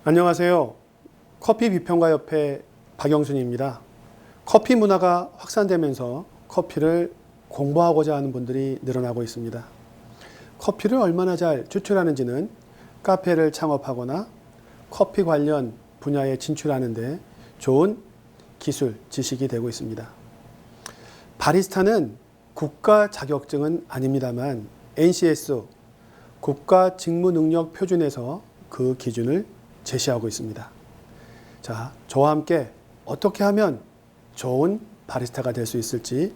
안녕하세요. 커피 비평가협회 박영순입니다. 커피 문화가 확산되면서 커피를 공부하고자 하는 분들이 늘어나고 있습니다. 커피를 얼마나 잘 추출하는지는 카페를 창업하거나 커피 관련 분야에 진출하는 데 좋은 기술, 지식이 되고 있습니다. 바리스타는 국가 자격증은 아닙니다만 NCS 국가 직무 능력 표준에서 그 기준을 제시하고 있습니다. 자, 저와 함께 어떻게 하면 좋은 바리스타가 될 수 있을지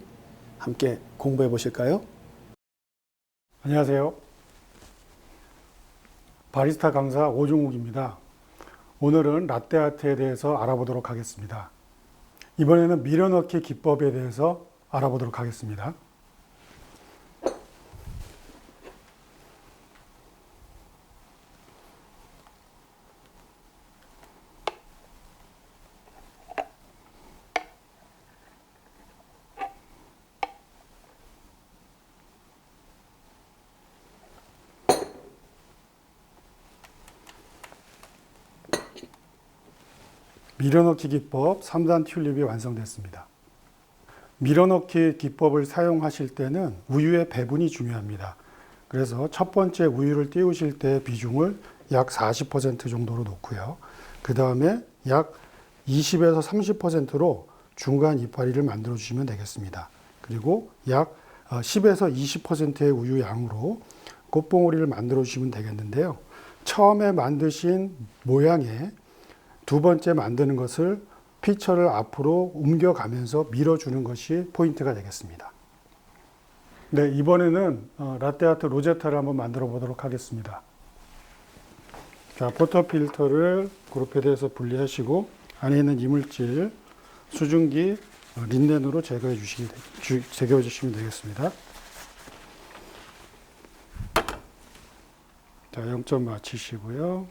함께 공부해 보실까요? 안녕하세요. 바리스타 강사 오종욱입니다. 오늘은 라떼아트에 대해서 알아보도록 하겠습니다. 이번에는 밀어넣기 기법에 대해서 알아보도록 하겠습니다. 밀어넣기 기법 3단 튤립이 완성됐습니다. 밀어넣기 기법을 사용하실 때는 우유의 배분이 중요합니다. 그래서 첫 번째 우유를 띄우실 때 비중을 약 40% 정도로 놓고요. 그 다음에 약 20에서 30%로 중간 이파리를 만들어 주시면 되겠습니다. 그리고 약 10에서 20%의 우유 양으로 꽃봉오리를 만들어 주시면 되겠는데요. 처음에 만드신 모양에 두 번째 만드는 것을 피처를 앞으로 옮겨가면서 밀어주는 것이 포인트가 되겠습니다. 네, 이번에는 라떼아트 로제타를 한번 만들어 보도록 하겠습니다. 자, 포터필터를 그룹헤드에서 분리하시고 안에 있는 이물질 수증기 린넨으로 제거해 주시면 되겠습니다. 자, 0점 맞추시고요.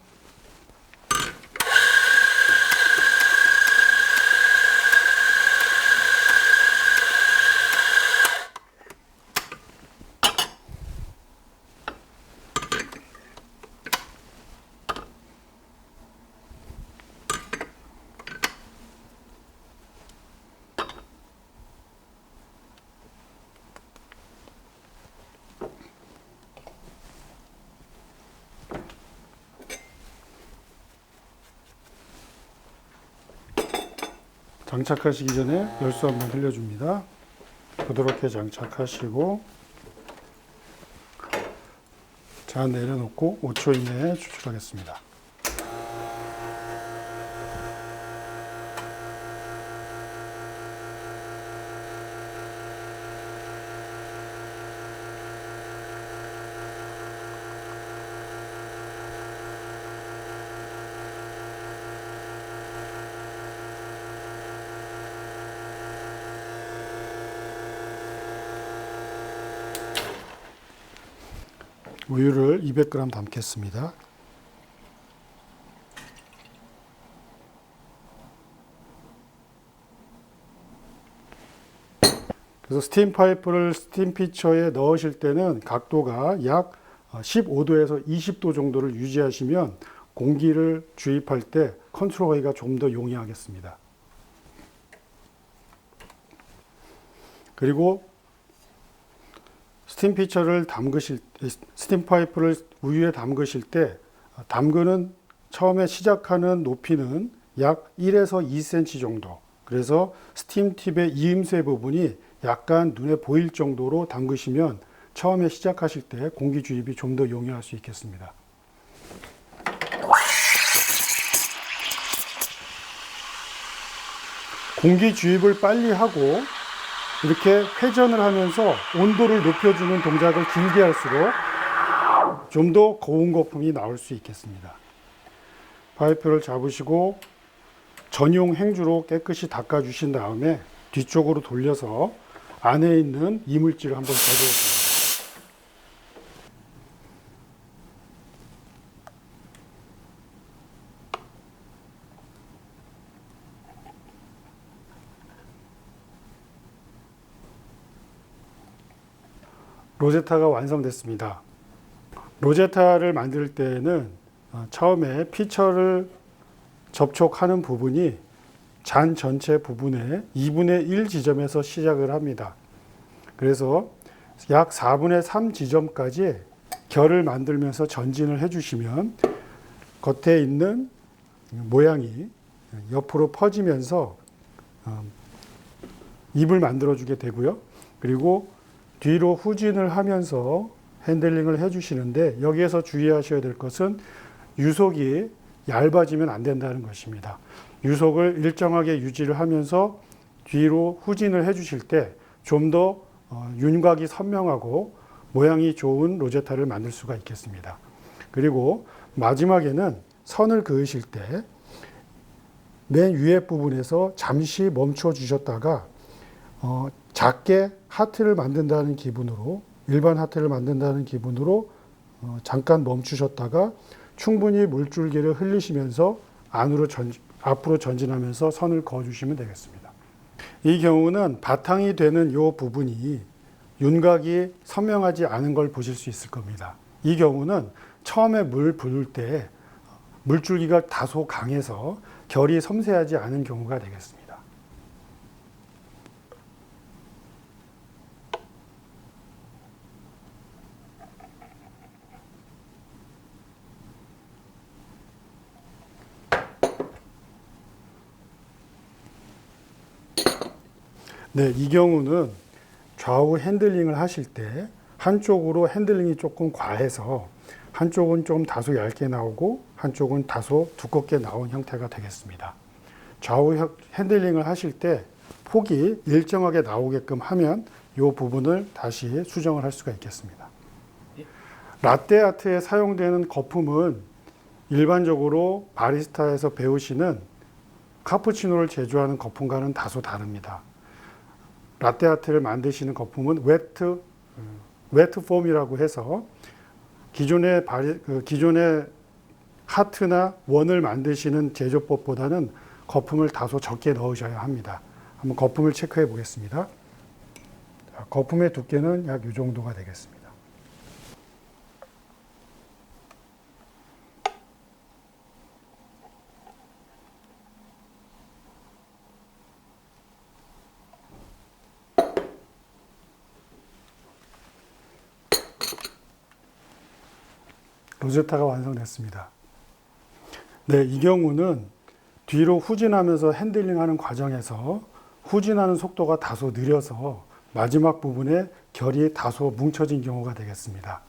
장착하시기 전에 열수 한번 흘려줍니다. 부드럽게 장착하시고 잔 내려놓고 5초 이내에 추출하겠습니다. 우유를 200g 담겠습니다. 그래서 스팀 파이프를 스팀 피처에 넣으실 때는 각도가 약 15도에서 20도 정도를 유지하시면 공기를 주입할 때 컨트롤하기가 좀 더 용이하겠습니다. 그리고 스팀 피처를 스팀 파이프를 우유에 담그실 때 담그는 처음에 시작하는 높이는 약 1에서 2cm 정도. 그래서 스팀 팁의 이음새 부분이 약간 눈에 보일 정도로 담그시면 처음에 시작하실 때 공기 주입이 좀 더 용이할 수 있겠습니다. 공기 주입을 빨리 하고 이렇게 회전을 하면서 온도를 높여주는 동작을 길게 할수록 좀 더 고운 거품이 나올 수 있겠습니다. 파이프를 잡으시고 전용 행주로 깨끗이 닦아주신 다음에 뒤쪽으로 돌려서 안에 있는 이물질을 한번 제거해줍니다. 로제타가 완성됐습니다. 로제타를 만들 때는 처음에 피처를 접촉하는 부분이 잔 전체 부분의 2분의 1 지점에서 시작을 합니다. 그래서 약 4분의 3 지점까지 결을 만들면서 전진을 해주시면 겉에 있는 모양이 옆으로 퍼지면서 입을 만들어주게 되고요. 그리고 뒤로 후진을 하면서 핸들링을 해주시는데 여기에서 주의하셔야 될 것은 유속이 얇아지면 안 된다는 것입니다. 유속을 일정하게 유지를 하면서 뒤로 후진을 해주실 때 좀 더 윤곽이 선명하고 모양이 좋은 로제타를 만들 수가 있겠습니다. 그리고 마지막에는 선을 그으실 때 맨 위에 부분에서 잠시 멈춰 주셨다가 작게 하트를 만든다는 기분으로, 일반 하트를 만든다는 기분으로 잠깐 멈추셨다가 충분히 물줄기를 흘리시면서 앞으로 전진하면서 선을 그어주시면 되겠습니다. 이 경우는 바탕이 되는 이 부분이 윤곽이 선명하지 않은 걸 보실 수 있을 겁니다. 이 경우는 처음에 물 부을 때 물줄기가 다소 강해서 결이 섬세하지 않은 경우가 되겠습니다. 네, 이 경우는 좌우 핸들링을 하실 때 한쪽으로 핸들링이 조금 과해서 한쪽은 좀 다소 얇게 나오고 한쪽은 다소 두껍게 나온 형태가 되겠습니다. 좌우 핸들링을 하실 때 폭이 일정하게 나오게끔 하면 이 부분을 다시 수정을 할 수가 있겠습니다. 라떼아트에 사용되는 거품은 일반적으로 바리스타에서 배우시는 카푸치노를 제조하는 거품과는 다소 다릅니다. 라떼아트를 만드시는 거품은 웨트 폼이라고 해서 기존의 하트나 원을 만드시는 제조법보다는 거품을 다소 적게 넣으셔야 합니다. 한번 거품을 체크해 보겠습니다. 자, 거품의 두께는 약 이 정도가 되겠습니다. 로제타가 완성됐습니다. 네, 이 경우는 뒤로 후진하면서 핸들링하는 과정에서 후진하는 속도가 다소 느려서 마지막 부분에 결이 다소 뭉쳐진 경우가 되겠습니다.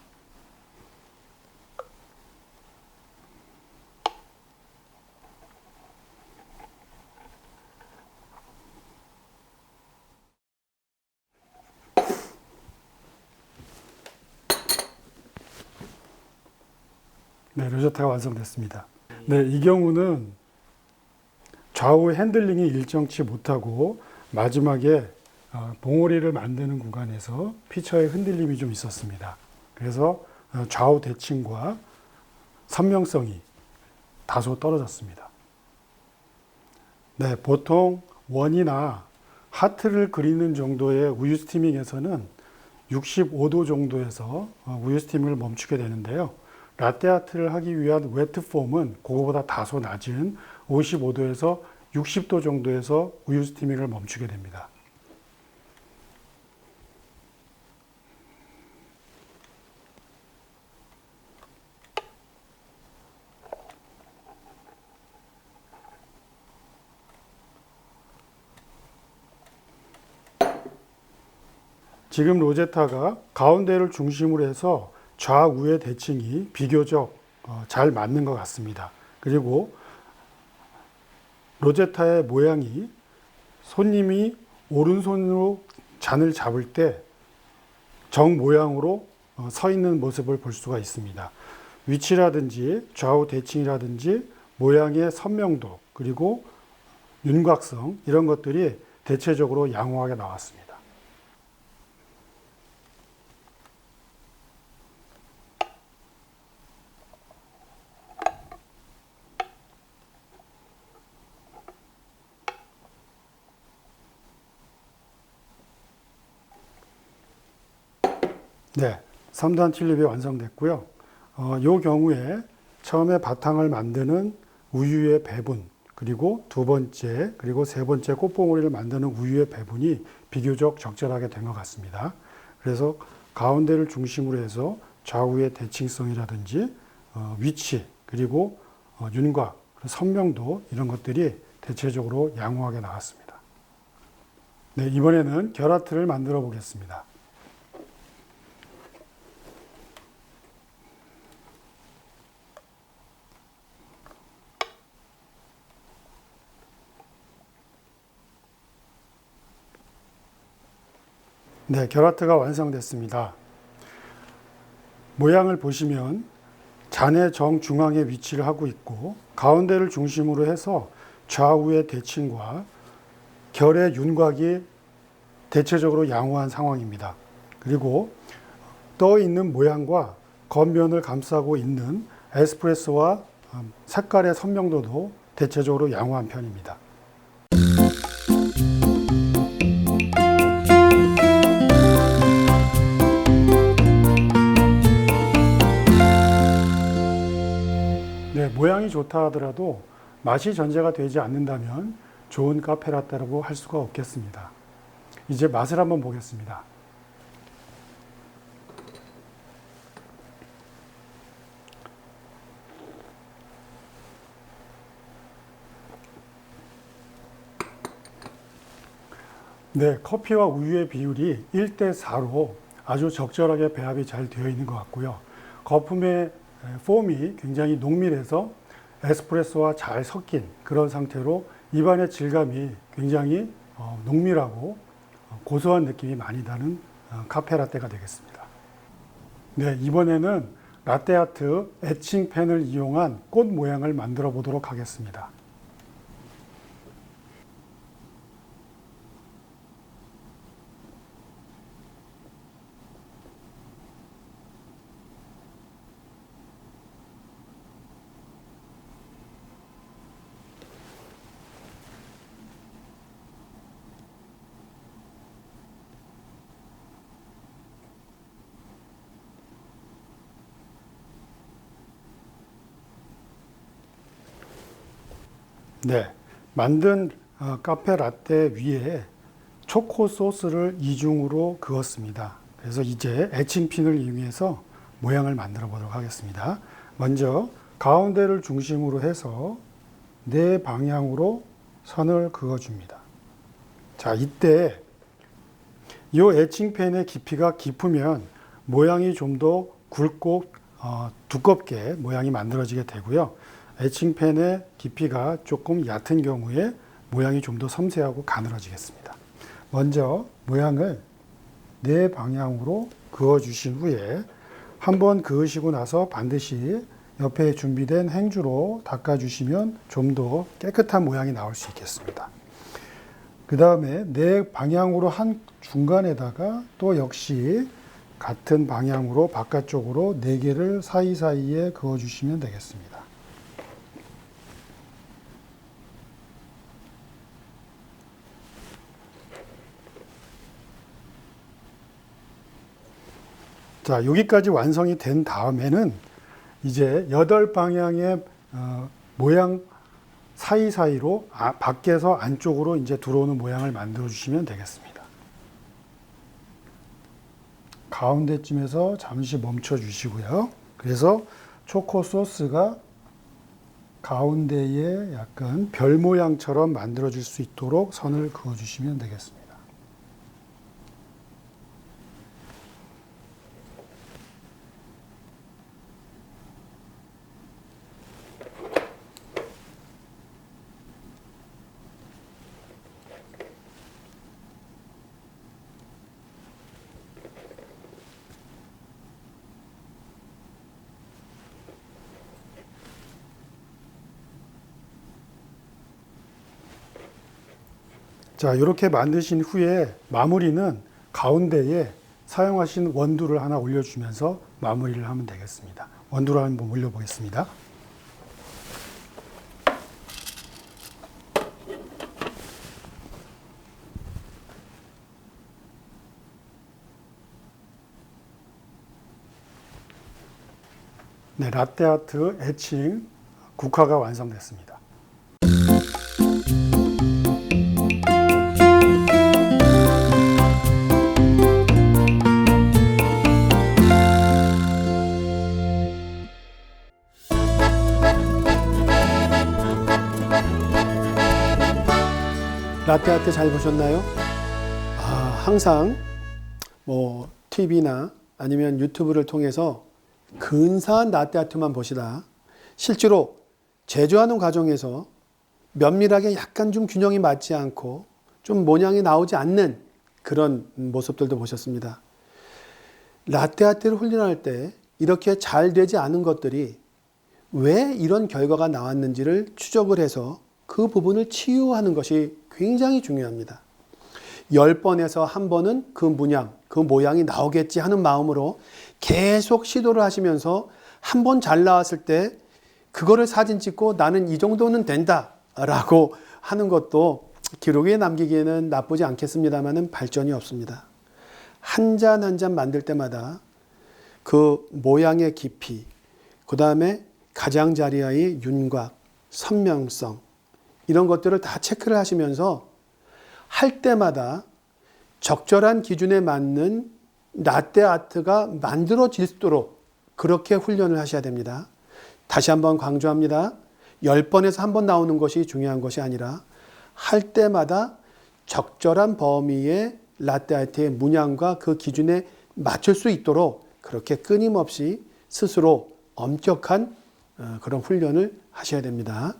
네, 로제타가 완성됐습니다. 네, 이 경우는 좌우 핸들링이 일정치 못하고 마지막에 봉오리를 만드는 구간에서 피처의 흔들림이 좀 있었습니다. 그래서 좌우 대칭과 선명성이 다소 떨어졌습니다. 네, 보통 원이나 하트를 그리는 정도의 우유 스티밍에서는 65도 정도에서 우유 스티밍을 멈추게 되는데요. 라떼 아트를 하기 위한 웨트 폼은 그거보다 다소 낮은 55도에서 60도 정도에서 우유 스티밍을 멈추게 됩니다. 지금 로제타가 가운데를 중심으로 해서 좌우의 대칭이 비교적 잘 맞는 것 같습니다. 그리고 로제타의 모양이 손님이 오른손으로 잔을 잡을 때 정 모양으로 서 있는 모습을 볼 수가 있습니다. 위치라든지 좌우 대칭이라든지 모양의 선명도 그리고 윤곽성 이런 것들이 대체적으로 양호하게 나왔습니다. 네, 3단 튤립이 완성됐고요. 이 경우에 처음에 바탕을 만드는 우유의 배분, 그리고 두 번째, 그리고 세 번째 꽃봉오리를 만드는 우유의 배분이 비교적 적절하게 된 것 같습니다. 그래서 가운데를 중심으로 해서 좌우의 대칭성이라든지 위치, 그리고 윤곽, 선명도 이런 것들이 대체적으로 양호하게 나왔습니다. 네, 이번에는 결하트를 만들어 보겠습니다. 네, 결하트가 완성됐습니다. 모양을 보시면 잔의 정중앙에 위치를 하고 있고 가운데를 중심으로 해서 좌우의 대칭과 결의 윤곽이 대체적으로 양호한 상황입니다. 그리고 떠 있는 모양과 겉면을 감싸고 있는 에스프레소와 색깔의 선명도도 대체적으로 양호한 편입니다. 네, 모양이 좋다 하더라도 맛이 전제가 되지 않는다면 좋은 카페라떼라고 할 수가 없겠습니다. 이제 맛을 한번 보겠습니다. 네, 커피와 우유의 비율이 1대4로 아주 적절하게 배합이 잘 되어 있는 것 같고요. 거품의 폼이 굉장히 농밀해서 에스프레소와 잘 섞인 그런 상태로 입안의 질감이 굉장히 농밀하고 고소한 느낌이 많이 나는 카페라떼가 되겠습니다. 네, 이번에는 라떼아트 에칭펜을 이용한 꽃 모양을 만들어 보도록 하겠습니다. 네, 만든 카페 라떼 위에 초코 소스를 이중으로 그었습니다. 그래서 이제 에칭핀을 이용해서 모양을 만들어 보도록 하겠습니다. 먼저 가운데를 중심으로 해서 네 방향으로 선을 그어줍니다. 자, 이때 이 에칭펜의 깊이가 깊으면 모양이 좀 더 굵고 두껍게 모양이 만들어지게 되고요. 에칭펜의 깊이가 조금 얕은 경우에 모양이 좀 더 섬세하고 가늘어지겠습니다. 먼저 모양을 네 방향으로 그어 주신 후에 한번 그으시고 나서 반드시 옆에 준비된 행주로 닦아 주시면 좀 더 깨끗한 모양이 나올 수 있겠습니다. 그 다음에 네 방향으로 한 중간에다가 또 역시 같은 방향으로 바깥쪽으로 네 개를 사이사이에 그어 주시면 되겠습니다. 자, 여기까지 완성이 된 다음에는 이제 8방향의 모양 사이사이로 밖에서 안쪽으로 이제 들어오는 모양을 만들어 주시면 되겠습니다. 가운데쯤에서 잠시 멈춰 주시고요. 그래서 초코 소스가 가운데에 약간 별 모양처럼 만들어 줄 수 있도록 선을 그어 주시면 되겠습니다. 자, 이렇게 만드신 후에 마무리는 가운데에 사용하신 원두를 하나 올려주면서 마무리를 하면 되겠습니다. 원두를 한번 올려보겠습니다. 네, 라떼아트 애칭 국화가 완성됐습니다. 라떼아트 잘 보셨나요? 항상 TV나 아니면 유튜브를 통해서 근사한 라떼아트만 보시다 실제로 제조하는 과정에서 면밀하게 약간 좀 균형이 맞지 않고 좀 모양이 나오지 않는 그런 모습들도 보셨습니다. 라떼아트를 훈련할 때 이렇게 잘 되지 않은 것들이 왜 이런 결과가 나왔는지를 추적을 해서 그 부분을 치유하는 것이 굉장히 중요합니다. 10번에서 한 번은 그 문양, 그 모양이 나오겠지 하는 마음으로 계속 시도를 하시면서 한 번 잘 나왔을 때 그거를 사진 찍고 나는 이 정도는 된다 라고 하는 것도 기록에 남기기에는 나쁘지 않겠습니다만 발전이 없습니다. 한 잔 한 잔 만들 때마다 그 모양의 깊이, 그 다음에 가장자리의 윤곽, 선명성 이런 것들을 다 체크를 하시면서 할 때마다 적절한 기준에 맞는 라떼아트가 만들어질도록 그렇게 훈련을 하셔야 됩니다. 다시 한번 강조합니다. 10번에서 한 번 나오는 것이 중요한 것이 아니라 할 때마다 적절한 범위의 라떼아트의 문양과 그 기준에 맞출 수 있도록 그렇게 끊임없이 스스로 엄격한 그런 훈련을 하셔야 됩니다.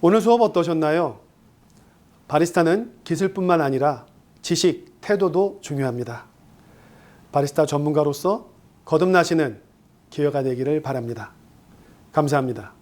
오늘 수업 어떠셨나요? 바리스타는 기술뿐만 아니라 지식, 태도도 중요합니다. 바리스타 전문가로서 거듭나시는 기회가 되기를 바랍니다. 감사합니다.